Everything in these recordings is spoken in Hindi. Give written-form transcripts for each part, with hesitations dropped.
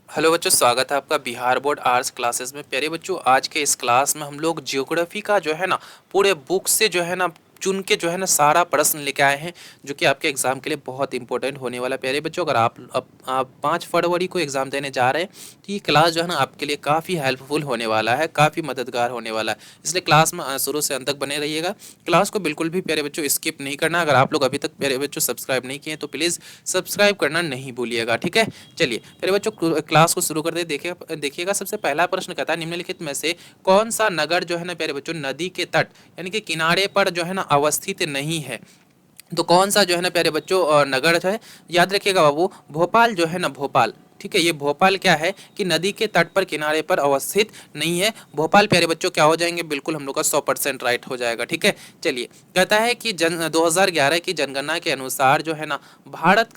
हेलो बच्चों, स्वागत है आपका बिहार बोर्ड आर्ट्स क्लासेस में। प्यारे बच्चों, आज के इस क्लास में हम लोग जियोग्राफी का जो है ना पूरे बुक से जो है ना चुन के जो है ना सारा प्रश्न लेके आए हैं, जो कि आपके एग्जाम के लिए बहुत इंपॉर्टेंट होने वाला है। प्यारे बच्चों, अगर आप 5 फरवरी को एग्जाम देने जा रहे हैं तो ये क्लास जो है ना आपके लिए काफ़ी हेल्पफुल होने वाला है, काफ़ी मददगार होने वाला है। इसलिए क्लास में शुरू से अंत तक बने रहिएगा। क्लास को बिल्कुल भी प्यारे बच्चों स्किप नहीं करना। अगर आप लोग अभी तक प्यारे बच्चों सब्सक्राइब नहीं किए तो प्लीज़ सब्सक्राइब करना नहीं भूलिएगा, ठीक है। चलिए प्यारे बच्चों, क्लास को शुरू करते देखिएगा देखिएगा सबसे पहला प्रश्न कहता है, निम्नलिखित में से कौन सा नगर जो है ना प्यारे बच्चों नदी के तट यानी कि किनारे पर जो है ना अवस्थित नहीं है। तो कौन सा जो है ना प्यारे बच्चों नगर है, याद रखिएगा बाबू, भोपाल जो है ना, भोपाल। ठीक है, ये भोपाल क्या है कि नदी के तट पर किनारे पर अवस्थित नहीं है। भोपाल प्यारे बच्चों क्या हो जाएंगे, बिल्कुल हम लोग का 100% राइट हो जाएगा, ठीक है। चलिए, कहता है कि 2011 की जनगणना के अनुसार जो है ना भारत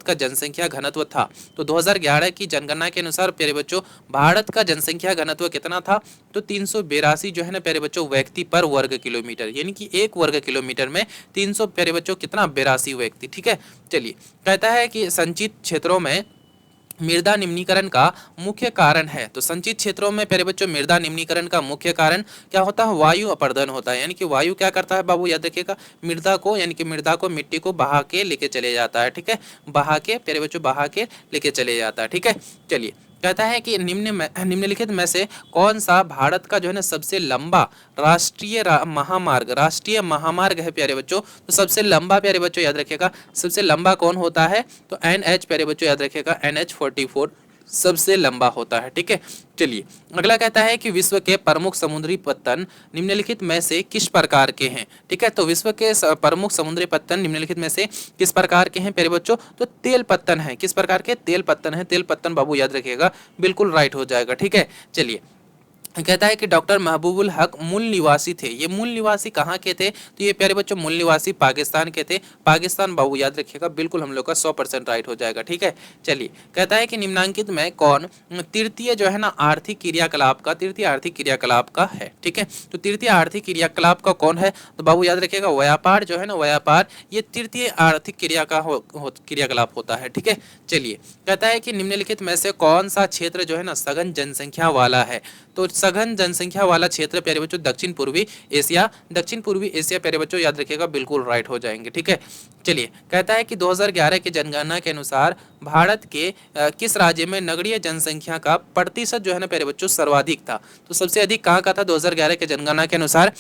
का जनसंख्या घनत्व था। तो 2011 की जनगणना के अनुसार प्यारे बच्चों भारत का जनसंख्या घनत्व कितना था, तो 382 जो है ना प्यारे बच्चों व्यक्ति पर वर्ग किलोमीटर, यानी कि 1 वर्ग किलोमीटर में 300 प्यारे बच्चों कितना 82 व्यक्ति, ठीक है। चलिए, कहता है कि संचित क्षेत्रों में मृदा निम्नीकरण का मुख्य कारण है। तो संचित क्षेत्रों में प्यारे बच्चों मृदा निम्नीकरण का मुख्य कारण क्या होता है, वायु अपर्दन होता है। यानी कि वायु क्या करता है बाबू, याद रखिएगा, मृदा को यानी कि मृदा को मिट्टी को बहा के लेके चले जाता है, ठीक है। बहा के प्यारे बच्चों बहा के लेके चले जाता है, ठीक है। चलिए, कहता है कि निम्नलिखित में से कौन सा भारत का जो है ना सबसे लंबा राष्ट्रीय महामार्ग है प्यारे बच्चों। तो सबसे लंबा प्यारे बच्चों याद रखिएगा, सबसे लंबा कौन होता है, तो NH प्यारे बच्चों याद रखिएगा, NH 44 सबसे लंबा होता है, ठीक है। चलिए, अगला कहता है कि विश्व के प्रमुख समुद्री पत्तन निम्नलिखित में से किस प्रकार के हैं, ठीक है। तो विश्व के प्रमुख समुद्री पत्तन निम्नलिखित में से किस प्रकार के हैं प्यारे बच्चों, तो तेल पत्तन है। किस प्रकार के, तेल पत्तन है। तेल पत्तन बाबू याद रखिएगा, बिल्कुल राइट हो जाएगा, ठीक है। चलिए, कहता है कि डॉक्टर महबूबुल हक मूल निवासी थे। ये मूल निवासी कहाँ के थे, तो ये प्यारे बच्चों मूल निवासी पाकिस्तान के थे। पाकिस्तान बाबू याद रखिएगा, बिल्कुल हम लोग का 100% राइट हो जाएगा, ठीक है। चलिए, कहता है कि निम्नांकित में कौन तृतीय जो है ना तृतीय आर्थिक क्रियाकलाप का है, ठीक है। तो तृतीय आर्थिक क्रियाकलाप का कौन है, तो बाबू याद रखिएगा व्यापार जो है ना, व्यापार ये तृतीय आर्थिक क्रियाकलाप होता है, ठीक है। चलिए, कहता है कि निम्नलिखित में से कौन सा क्षेत्र जो है ना सघन जनसंख्या वाला है। तो सघन जनसंख्या वाला क्षेत्र प्यारे बच्चों दक्षिण पूर्वी एशिया प्यारे बच्चों याद रखिएगा, बिल्कुल राइट हो जाएंगे, ठीक है। चलिए, कहता है कि 2011 की जनगणना के अनुसार भारत के किस राज्य में नगरीय जनसंख्या का प्रतिशत जो है ना प्यारे बच्चों सर्वाधिक था। तो सबसे अधिक कहाँ का था 2011 के जनगणना के अनुसार,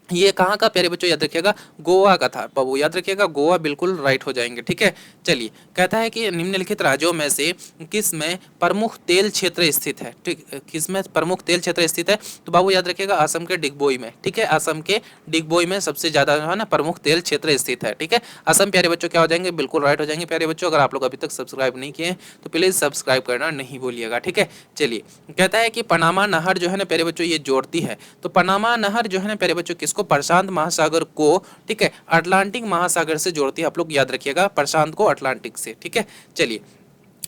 ये कहाँ का प्यारे बच्चों याद रखिएगा, गोवा का था बाबू, याद रखिएगा गोवा, बिल्कुल राइट हो जाएंगे, ठीक है। चलिए, कहता है कि निम्नलिखित राज्यों में से किस में प्रमुख तेल क्षेत्र स्थित है, ठीक, किस में प्रमुख तेल क्षेत्र स्थित है, तो बाबू याद रखिएगा असम के डिगबोई में, ठीक है। असम के डिगबोई में सबसे ज्यादा जो है ना प्रमुख तेल क्षेत्र स्थित है, ठीक है। असम प्यारे बच्चों क्या हो जाएंगे, बिल्कुल राइट हो जाएंगे प्यारे बच्चों। अगर आप लोग अभी तक सब्सक्राइब नहीं किए तो प्लीज सब्सक्राइब करना नहीं भूलिएगा, ठीक है। चलिए, कहता है कि पनामा नहर जो है ना प्यारे बच्चों ये जोड़ती है। तो पनामा नहर जो है ना प्यारे बच्चों किसको, प्रशांत महासागर को, ठीक है, अटलांटिक महासागर से जोड़ती है। आप लोग याद रखिएगा, प्रशांत को अटलांटिक से, ठीक है। चलिए,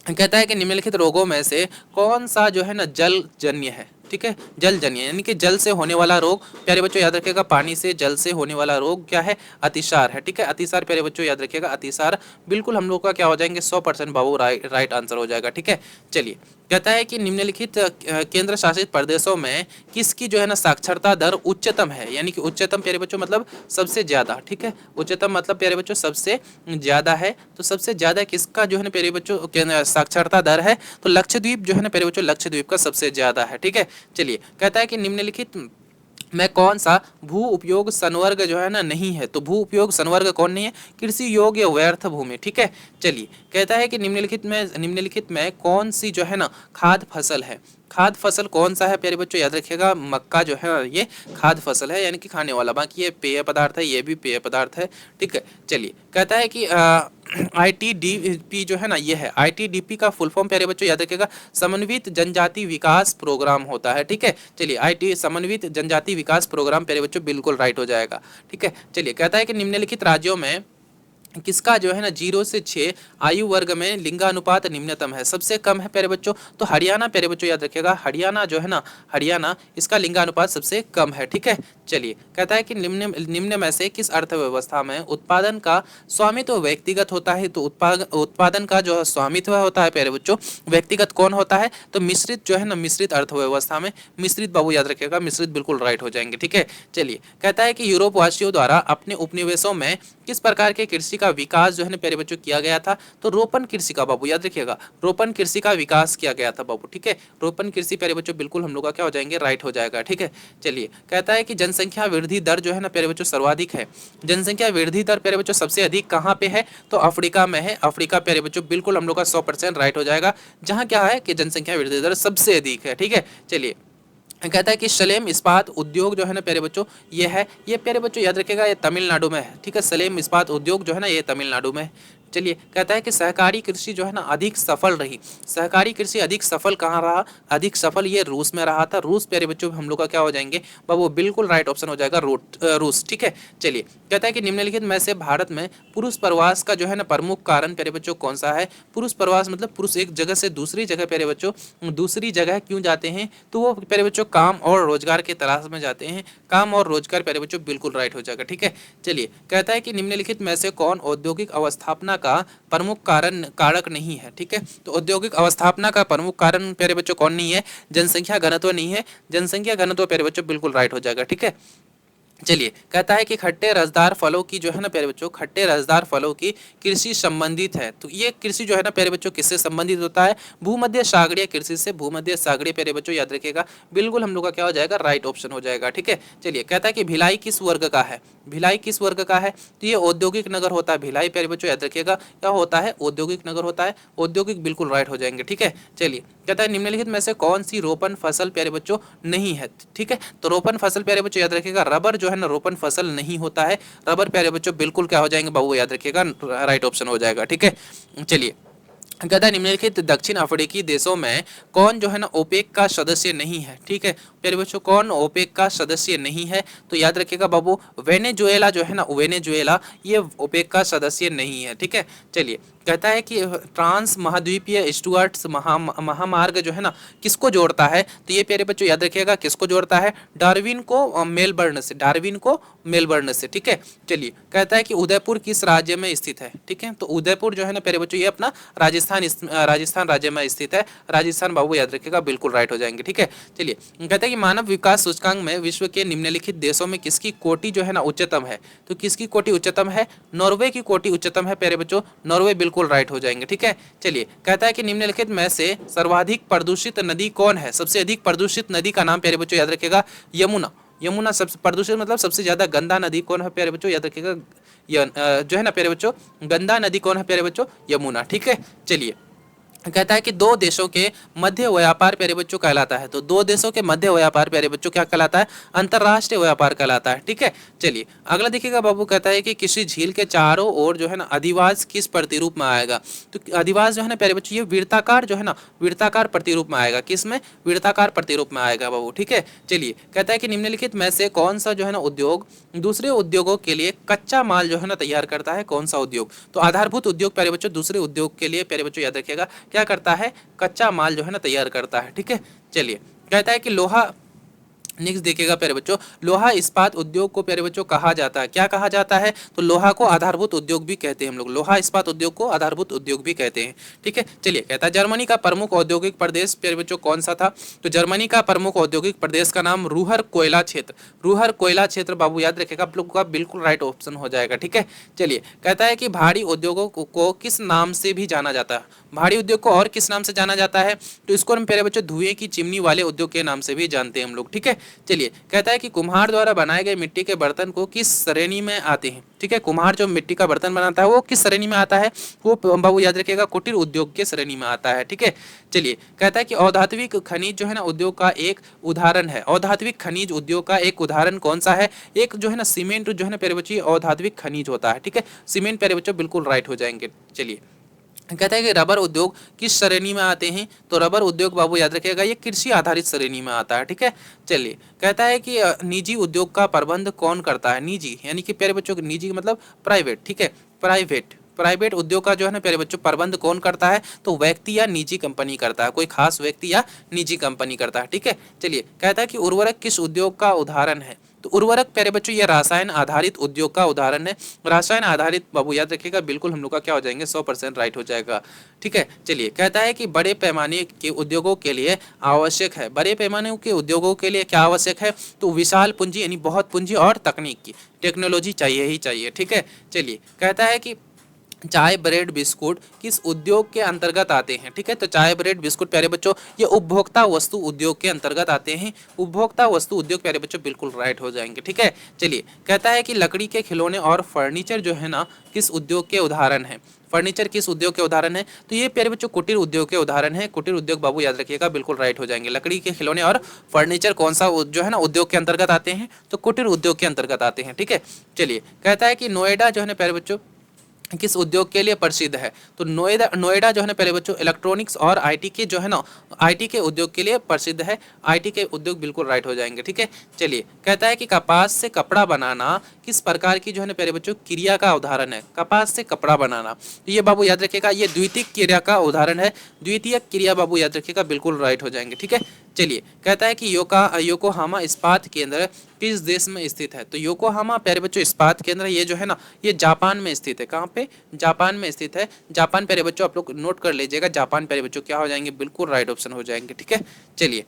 कहता है कि निम्नलिखित रोगों में से कौन सा जो है ना जलजन्य है, ठीक है। जलजन्य यानी कि जल से होने वाला रोग प्यारे बच्चों याद रखिएगा, पानी से जल से होने वाला रोग क्या है, अतिसार है, ठीक है। अतिसार प्यारे बच्चों याद रखिएगा, अतिसार बिल्कुल हम लोग का क्या हो जाएंगे, 100% बाबू राइट आंसर हो जाएगा, ठीक है। चलिए, कहता है कि निम्नलिखित केंद्र शासित प्रदेशों में किसकी जो है ना साक्षरता दर उच्चतम है। यानी कि उच्चतम प्यारे बच्चों मतलब सबसे ज्यादा, ठीक है। उच्चतम मतलब प्यारे बच्चों सबसे ज्यादा है। तो सबसे ज्यादा किसका जो है ना प्यारे बच्चों साक्षरता दर है, तो लक्षद्वीप जो है ना प्यारे बच्चों, लक्षद्वीप का सबसे ज्यादा है, ठीक है। चलिए, कहता है कि निम्नलिखित में कौन सा भू उपयोग संवर्ग जो है ना नहीं है। तो भू उपयोग संवर्ग कौन नहीं है, कृषि योग्य व्यर्थ भूमि, ठीक है। चलिए, कहता है कि निम्नलिखित में कौन सी जो है ना खाद्य फसल है। खाद्य फसल कौन सा है प्यारे बच्चों याद रखिएगा, मक्का जो है ये खाद्य फसल है, यानी कि खाने वाला। बाकी ये पेय पदार्थ है, ये भी पेय पदार्थ है, ठीक है। चलिए, कहता है कि ITDP जो है ना ये है, ITDP का फुल फॉर्म प्यारे बच्चों याद रखिएगा, समन्वित जनजाति विकास प्रोग्राम होता है, ठीक है। चलिए, IT समन्वित जनजाति विकास प्रोग्राम प्यारे बच्चों बिल्कुल राइट हो जाएगा, ठीक है। चलिए, कहता है कि निम्नलिखित राज्यों में किसका जो है ना 0 से 6 आयु वर्ग में लिंगानुपात निम्नतम है, सबसे कम है प्यारे बच्चों। तो हरियाणा प्यारे बच्चों याद रखिएगा, हरियाणा जो है ना, हरियाणा इसका लिंगानुपात सबसे कम है। ठीक है, चलिए कहता है कि निम्न में से किस अर्थव्यवस्था में उत्पादन का स्वामित्व व्यक्तिगत होता है। तो उत्पादन का जो स्वामित्व होता है प्यारे बच्चों व्यक्तिगत कौन होता है, तो मिश्रित जो है ना, मिश्रित अर्थव्यवस्था में। मिश्रित बाबू याद रखिएगा, मिश्रित बिल्कुल राइट हो जाएंगे। ठीक है, चलिए कहता है कि यूरोप वासियों द्वारा अपने उपनिवेशों में किस प्रकार के कृषि का विकास जो है ना प्यारे बच्चों किया गया था। तो रोपण कृषि का बाबू याद रखिएगा, रोपण कृषि का विकास किया गया था बाबू। ठीक है, रोपण कृषि प्यारे बच्चों बिल्कुल हम लोग का क्या हो जाएंगे, राइट हो जाएगा। ठीक है, चलिए कहता है कि जनसंख्या वृद्धि दर जो है ना प्यारे बच्चों सर्वाधिक है। जनसंख्या वृद्धि दर प्यारे बच्चों सबसे अधिक कहाँ पे है, तो अफ्रीका में है। अफ्रीका प्यारे बच्चों बिल्कुल हम लोग का 100% राइट हो जाएगा, जहाँ क्या है कि जनसंख्या वृद्धि दर सबसे अधिक है। ठीक है, चलिए कहता है कि सलेम इस्पात उद्योग जो है ना प्यारे बच्चों ये है, ये प्यारे बच्चों याद रखिएगा ये तमिलनाडु में है। ठीक है, सलेम इस्पात उद्योग जो है ना ये तमिलनाडु में है। चलिए कहता है कि सहकारी कृषि जो है ना अधिक सफल रही। सहकारी कृषि अधिक सफल कहाँ रहा, अधिक सफल ये रूस में रहा था। रूस प्यारे बच्चों हम लोग का क्या हो जाएंगे वो बिल्कुल राइट ऑप्शन हो जाएगा रूस। ठीक है, चलिए कहता है कि निम्नलिखित में से भारत में पुरुष प्रवास का जो है ना प्रमुख कारण प्यारे बच्चों कौन सा है। पुरुष प्रवास मतलब पुरुष एक जगह से दूसरी जगह प्यारे बच्चों दूसरी जगह क्यों जाते हैं, तो वो प्यारे बच्चों काम और रोजगार के तलाश में जाते हैं। काम और रोजगार प्यारे बच्चों बिल्कुल राइट हो जाएगा। ठीक है, चलिए कहता है कि निम्नलिखित में से कौन औद्योगिक अवस्थापना का प्रमुख कारक नहीं है। ठीक है, तो औद्योगिक अवस्थापना का प्रमुख कारण प्यारे बच्चों कौन नहीं है, जनसंख्या घनत्व नहीं है। जनसंख्या घनत्व प्यारे बच्चों बिल्कुल राइट हो जाएगा। ठीक है, चलिए कहता है कि खट्टे रसदार फलों की जो है ना प्यारे बच्चों खट्टे रसदार फलों की कृषि संबंधित है। तो ये कृषि जो है ना प्यारे बच्चों किससे संबंधित होता है, भूमध्य सागरीय कृषि से। भूमध्य सागरीय प्यारे बच्चों याद रखिएगा बिल्कुल हम लोग का क्या हो जाएगा, राइट ऑप्शन हो जाएगा। ठीक है, चलिए कहता है कि भिलाई किस वर्ग का है। भिलाई किस वर्ग का है, तो ये औद्योगिक नगर होता है। भिलाई प्यारे बच्चों याद रखिएगा क्या होता है, औद्योगिक नगर होता है। औद्योगिक बिल्कुल राइट हो जाएंगे। ठीक है, चलिए कहता है निम्नलिखित में से कौन सी रोपण फसल प्यारे बच्चों नहीं है। ठीक है, तो रोपण फसल प्यारे बच्चों याद रखिएगा रबर जो है ना रोपण फसल नहीं होता है। रबर प्यारे बच्चों बिल्कुल क्या हो जाएंगे बाबू याद रखिएगा राइट ऑप्शन हो जाएगा। ठीक है, चलिए कहता है निम्नलिखित दक्षिण अफ्रीकी देशों में कौन जो है ना ओपेक का सदस्य नहीं है। ठीक है प्यारे बच्चों कौन ओपेक का सदस्य नहीं है, तो याद रखिएगा बाबू वेनेजुएला जो है ना वेनेजुएला ये ओपेक का सदस्य नहीं है। ठीक है, चलिए कहता है कि ट्रांस महाद्वीपीय स्टुअर्ट्स महामार्ग जो है ना किसको जोड़ता है, तो ये प्यारे बच्चों याद रखिएगा किसको जोड़ता है, डार्विन को मेलबर्न से। डार्विन को मेलबर्न से। ठीक है, चलिए कहता है कि उदयपुर किस राज्य में स्थित है। ठीक है, तो उदयपुर जो है ना प्यारे बच्चों ये अपना राजस्थान राज्य में स्थित है। राजस्थान बाबू याद रखिएगा बिल्कुल राइट हो जाएंगे। ठीक है, चलिए कहता है कि मानव विकास सूचकांक में विश्व के निम्नलिखित देशों में किसकी कोटि जो है ना उच्चतम है, तो किसकी कोटि उच्चतम है, नॉर्वे की कोटि उच्चतम है प्यारे बच्चों, नॉर्वे बिल्कुल राइट हो जाएंगे। ठीक है, चलिए कहता है कि निम्नलिखित में से सर्वाधिक प्रदूषित नदी कौन है। सबसे अधिक प्रदूषित नदी का नाम प्यारे बच्चों याद रखिएगा यमुना। यमुना सबसे प्रदूषित मतलब सबसे ज्यादा गंदा नदी कौन है प्यारे बच्चों याद रखिएगा जो है ना प्यारे बच्चों गंदा नदी कौन है प्यारे बच्चों, यमुना। ठीक है, चलिए कहता है कि दो देशों के मध्य व्यापार प्यारे बच्चों कहलाता है। तो दो देशों के मध्य व्यापार प्यारे बच्चों क्या कहलाता है, अंतरराष्ट्रीय व्यापार कहलाता है। ठीक है, चलिए अगला देखिएगा बाबू कहता है कि किसी झील के चारों ओर जो है ना अधिवास किस प्रतिरूप में आएगा। तो अधिवास जो है ना प्यारे बच्चों ये वृत्ताकार जो है ना वृत्ताकार प्रतिरूप में आएगा। किस में, वृत्ताकार प्रतिरूप में आएगा बाबू। ठीक है, चलिए कहता है कि निम्नलिखित में से कौन सा जो है ना उद्योग दूसरे उद्योगों के लिए कच्चा माल जो है ना तैयार करता है, कौन सा उद्योग, तो आधारभूत उद्योग प्यारे बच्चों दूसरे उद्योग के लिए प्यारे बच्चों याद रखिएगा क्या करता है, कच्चा माल जो है ना तैयार करता है। ठीक है, चलिए कहता है कि लोहा नेक्स्ट देखिएगा प्यारे बच्चों लोहा इस्पात उद्योग को प्यारे बच्चों कहा जाता है, क्या कहा जाता है, तो लोहा को आधारभूत उद्योग भी कहते हैं हम लोग। लोहा इस्पात उद्योग को आधारभूत उद्योग भी कहते हैं। ठीक है, चलिए कहता है जर्मनी का प्रमुख औद्योगिक प्रदेश प्यारे बच्चों कौन सा था, तो जर्मनी का प्रमुख औद्योगिक प्रदेश का नाम रूहर कोयला क्षेत्र। रूहर कोयला क्षेत्र बाबू याद रखेगा आप लोग का बिल्कुल राइट ऑप्शन हो जाएगा। ठीक है, चलिए कहता है कि भारी उद्योगों को किस नाम से भी जाना जाता है, भारी उद्योग को और किस नाम से जाना जाता है, तो इसको हम प्यारे बच्चों धुएं की चिमनी वाले उद्योग के नाम से भी जानते हैं हम लोग। ठीक है, चलिए कहता है कि कुम्हार द्वारा बनाए गए मिट्टी के बर्तन को किस श्रेणी में आते हैं। ठीक है, कुम्हार जो मिट्टी का बर्तन बनाता है वो किस श्रेणी में आता है, वो बाबू याद रखिएगा कुटीर उद्योग के श्रेणी में आता है। ठीक है, चलिए कहता है कि औधात्विक खनिज जो है ना उद्योग का एक उदाहरण है। औधात्विक खनिज उद्योग का एक उदाहरण कौन सा है, एक जो है ना सीमेंट जो है ना प्यारे बच्चों औधात्विक खनिज होता है। ठीक है, सीमेंट प्यारे बच्चों बिल्कुल राइट हो जाएंगे। चलिए कहता है कि रबर उद्योग किस श्रेणी में आते हैं, तो रबर उद्योग बाबू याद रखिएगा ये कृषि आधारित श्रेणी में आता है। ठीक है, चलिए कहता है कि निजी उद्योग का प्रबंध कौन करता है, निजी यानी कि प्यारे बच्चों निजी मतलब प्राइवेट। ठीक है, प्राइवेट प्राइवेट उद्योग का जो है ना प्यारे बच्चों प्रबंध कौन करता है, तो व्यक्ति या निजी कंपनी करता है, कोई खास व्यक्ति या निजी कंपनी करता है। ठीक है, चलिए कहता है कि उर्वरक किस उद्योग का उदाहरण है, तो उर्वरक प्यारे बच्चों ये रसायन आधारित उद्योग का उदाहरण है। रसायन आधारित बाबू याद रखिएगा, बिल्कुल हम लोग का क्या हो जाएंगे 100% राइट हो जाएगा। ठीक है, चलिए कहता है कि बड़े पैमाने के उद्योगों के लिए आवश्यक है, बड़े पैमाने के उद्योगों के लिए क्या आवश्यक है, तो विशाल पूंजी यानी बहुत पूंजी और तकनीक की टेक्नोलॉजी चाहिए ही चाहिए। ठीक है, चलिए कहता है कि चाय ब्रेड बिस्कुट किस उद्योग के अंतर्गत आते हैं। ठीक है, तो चाय ब्रेड बिस्कुट प्यारे बच्चों ये उपभोक्ता वस्तु उद्योग के अंतर्गत आते हैं, उपभोक्ता वस्तु उद्योग प्यारे बच्चों बिल्कुल राइट हो जाएंगे। ठीक है, चलिए कहता है कि लकड़ी के खिलौने और फर्नीचर जो है ना किस उद्योग के उदाहरण है, फर्नीचर किस उद्योग के उदाहरण है, तो ये प्यारे बच्चों कुटीर उद्योग के उदाहरण है। कुटीर उद्योग बाबू याद रखिएगा बिल्कुल राइट हो जाएंगे। लकड़ी के खिलौने और फर्नीचर कौन सा जो है ना उद्योग के अंतर्गत आते हैं, तो कुटीर उद्योग के अंतर्गत आते हैं। ठीक है, चलिए कहता है कि नोएडा जो है ना प्यारे बच्चों किस उद्योग के लिए प्रसिद्ध है, तो नोएडा नोएडा जो है ना पहले बच्चों इलेक्ट्रॉनिक्स और आईटी के जो है ना आईटी के उद्योग के लिए प्रसिद्ध है। आईटी के उद्योग बिल्कुल राइट हो जाएंगे। ठीक है, चलिए कहता है कि कपास से कपड़ा बनाना किस प्रकार की जो है ना पहले बच्चों क्रिया का उदाहरण है, कपास से कपड़ा बनाना, तो ये बाबू याद रखिएगा ये द्वितीयक क्रिया का उदाहरण है। द्वितीयक क्रिया बाबू याद रखिएगा बिल्कुल राइट हो जाएंगे। ठीक है, चलिए कहता है कि योकोहामा इस्पात केंद्र किस देश में स्थित है, तो योकोहामा प्यारे बच्चों इस्पात केंद्र ये जो है ना ये जापान में स्थित है। कहाँ पे, जापान में स्थित है। जापान प्यारे बच्चों आप लोग नोट कर लीजिएगा, जापान प्यारे बच्चों क्या हो जाएंगे, बिल्कुल राइट ऑप्शन हो जाएंगे। ठीक है, चलिए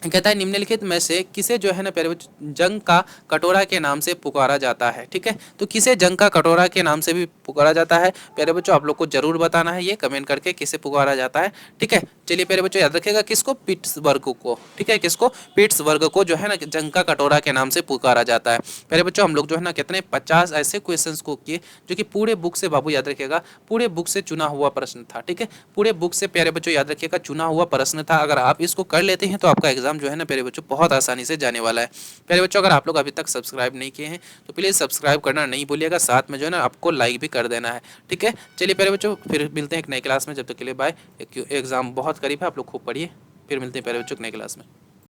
कहता है निम्नलिखित में से किसे जो है ना प्यारे बच्चों जंग का कटोरा के नाम से पुकारा जाता है। ठीक है, तो किसे जंग का कटोरा के नाम से भी पुकारा जाता है प्यारे बच्चों, आप लोग को जरूर बताना है ये कमेंट करके किसे पुकारा जाता है। ठीक है, चलिए प्यारे बच्चों याद रखिएगा किसको, पिट्सबर्ग को। ठीक है, किसको, पिट्सबर्ग को जो है ना जंग का कटोरा के नाम से पुकारा जाता है। प्यारे बच्चों हम लोग जो है ना कितने 50 ऐसे क्वेश्चन को किए जो कि पूरे बुक से बाबू याद रखिएगा पूरे बुक से चुना हुआ प्रश्न था। ठीक है, पूरे बुक से प्यारे बच्चों याद रखिएगा चुना हुआ प्रश्न था। अगर आप इसको कर लेते हैं तो आपका एग्जाम जो है ना प्यारे बच्चों बहुत आसानी से जाने वाला है। प्यारे बच्चों अगर आप लोग अभी तक सब्सक्राइब नहीं किए हैं तो प्लीज़ सब्सक्राइब करना नहीं भूलिएगा, साथ में जो है ना आपको लाइक भी कर देना है। ठीक है, चलिए प्यारे बच्चों फिर मिलते हैं एक नई क्लास में, जब तक के लिए बाय। एग्जाम बहुत करीब है, आप लोग खूब पढ़िए, फिर मिलते हैं प्यारे बच्चों एक नई क्लास में।